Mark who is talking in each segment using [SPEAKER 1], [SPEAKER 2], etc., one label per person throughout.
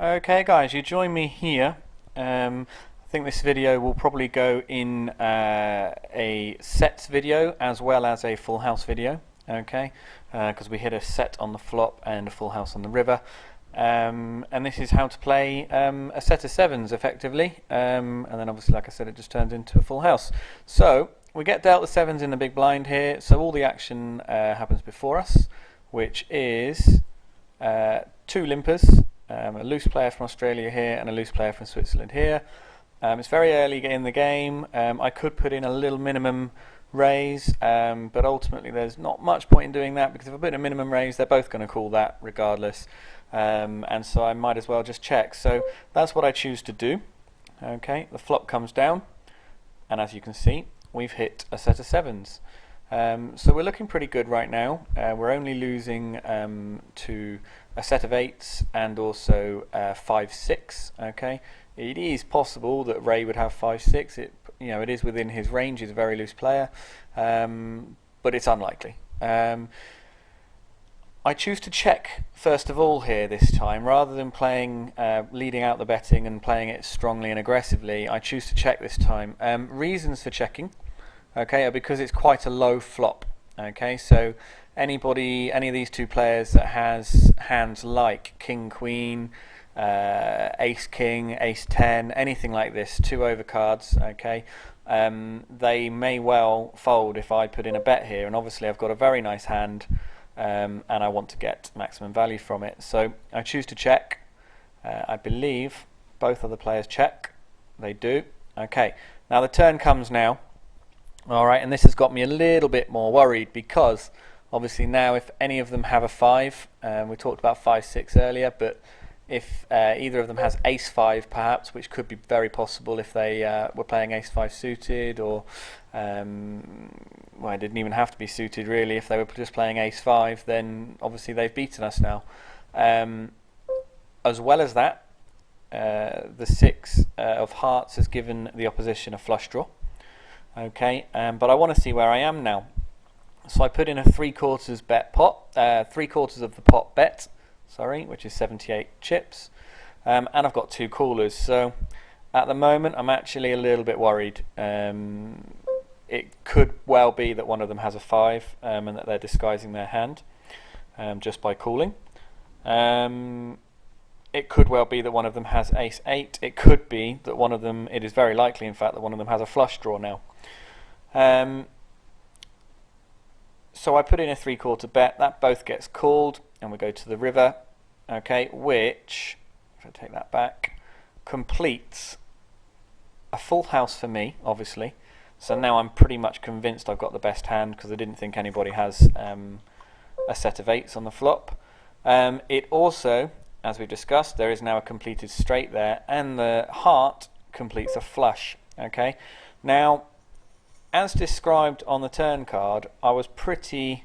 [SPEAKER 1] Okay guys, you join me here. I think this video will probably go in a sets video as well as a full house video, okay, because we hit a set on the flop and a full house on the river. And this is how to play a set of sevens effectively, and then obviously, like I said, it just turns into a full house. So we get dealt the sevens in the big blind here, so all the action happens before us, which is two limpers, a loose player from Australia here and a loose player from Switzerland here. It's very early in the game. I could put in a little minimum raise, but ultimately there's not much point in doing that, because if I put in a minimum raise, they're both going to call that regardless, and so I might as well just check. So that's what I choose to do. Okay, the flop comes down, and as you can see, we've hit a set of sevens. So we're looking pretty good right now. We're only losing to a set of eights and also 5-6. Okay, it is possible that Ray would have 5-6. It is within his range. He's a very loose player, but it's unlikely. I choose to check first of all here this time, rather than playing leading out the betting and playing it strongly and aggressively. I choose to check this time. Reasons for checking, okay, are because it's quite a low flop. Okay, so any of these two players that has hands like King Queen, Ace King, Ace 10, anything like this, two overcards, okay, they may well fold if I put in a bet here, and obviously I've got a very nice hand, and I want to get maximum value from it, so I choose to check. I believe both other players check. They do. Okay, now the turn comes now. Alright, and this has got me a little bit more worried, because obviously now if any of them have a 5, we talked about 5-6 earlier, but if either of them has ace 5 perhaps, which could be very possible if they were playing ace 5 suited, or well, it didn't even have to be suited really. If they were just playing ace 5, then obviously they've beaten us now. As well as that, the 6 of hearts has given the opposition a flush draw. Okay, but I want to see where I am now. So I put in a 3/4 bet pot, 3/4 of the pot bet, sorry, which is 78 chips, and I've got two callers. So at the moment, I'm actually a little bit worried. It could well be that one of them has a 5, and that they're disguising their hand just by calling. It could well be that one of them has ace 8. It could be that one of them, it is very likely in fact, that one of them has a flush draw now. So I put in a 3/4 bet, that both gets called, and we go to the river, okay, which, if I take that back, completes a full house for me, obviously. So now I'm pretty much convinced I've got the best hand, because I didn't think anybody has a set of 8s on the flop. It also, as we discussed, there is now a completed straight there, and the heart completes a flush. Okay, now as described on the turn card, I was pretty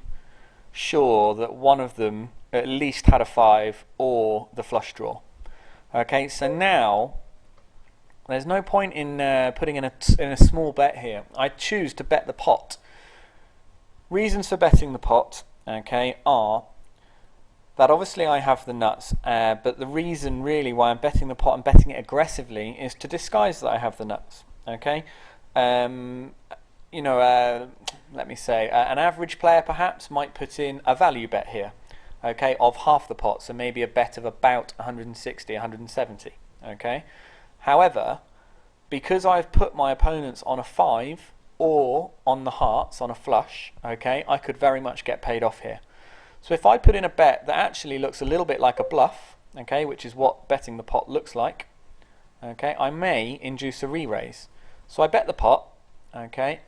[SPEAKER 1] sure that one of them at least had a 5 or the flush draw. Okay, so now there's no point in putting in a small bet here. I choose to bet the pot. Reasons for betting the pot, okay, are that obviously I have the nuts, but the reason really why I'm betting the pot and betting it aggressively is to disguise that I have the nuts. Okay, let me say an average player perhaps might put in a value bet here, okay, of half the pot, so maybe a bet of about 160, 170. Okay, however, because I've put my opponents on a 5 or on the hearts on a flush, okay, I could very much get paid off here. So if I put in a bet that actually looks a little bit like a bluff, okay, which is what betting the pot looks like, okay, I may induce a re-raise. So I bet the pot, okay,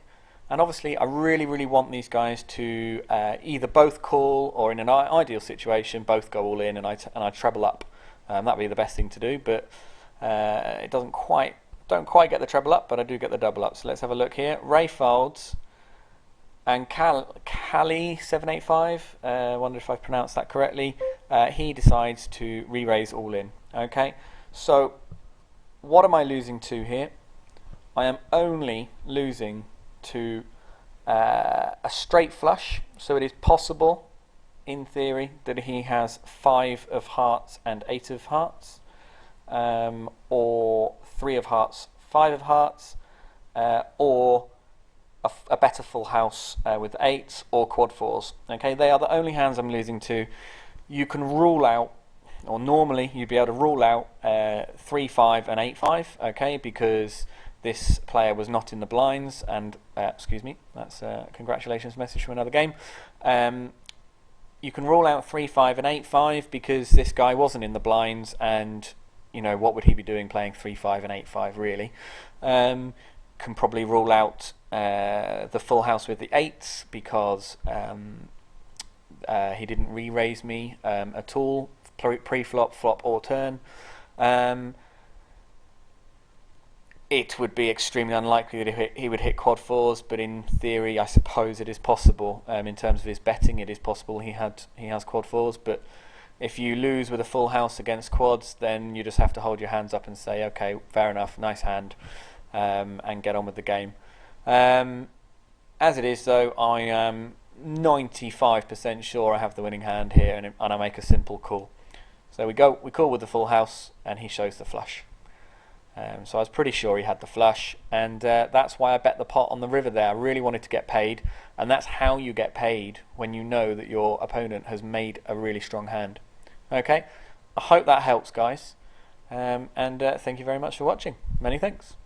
[SPEAKER 1] and obviously I really, really want these guys to either both call, or in an ideal situation, both go all in and I treble up. That would be the best thing to do, but it don't quite get the treble up, but I do get the double up. So let's have a look here. Ray folds, and Cali 785, I wonder if I've pronounced that correctly, he decides to re-raise all in. Okay, so what am I losing to here? I am only losing to a straight flush, so it is possible in theory that he has 5 of hearts and 8 of hearts. or 3 of hearts, 5 of hearts, or a better full house with 8s or quad 4s. Okay, they are the only hands I'm losing to. You can rule out, or normally you'd be able to rule out 3-5 and 8-5, okay, because this player was not in the blinds, and excuse me, that's a congratulations message from another game. You can rule out 3-5 and 8-5 because this guy wasn't in the blinds, and you know, what would he be doing playing 3-5 and 8-5 really? Can probably rule out the full house with the 8s because he didn't re-raise me at all, pre-flop, flop or turn. It would be extremely unlikely that he would hit quad 4s, but in theory I suppose it is possible. In terms of his betting, it is possible he has quad 4s, but if you lose with a full house against quads, then you just have to hold your hands up and say, okay, fair enough, nice hand, and get on with the game. As it is though, I am 95% sure I have the winning hand here, and I make a simple call. So we call with the full house, and he shows the flush. So I was pretty sure he had the flush, and that's why I bet the pot on the river there. I really wanted to get paid, and that's how you get paid when you know that your opponent has made a really strong hand. Okay, I hope that helps, guys, and thank you very much for watching. Many thanks.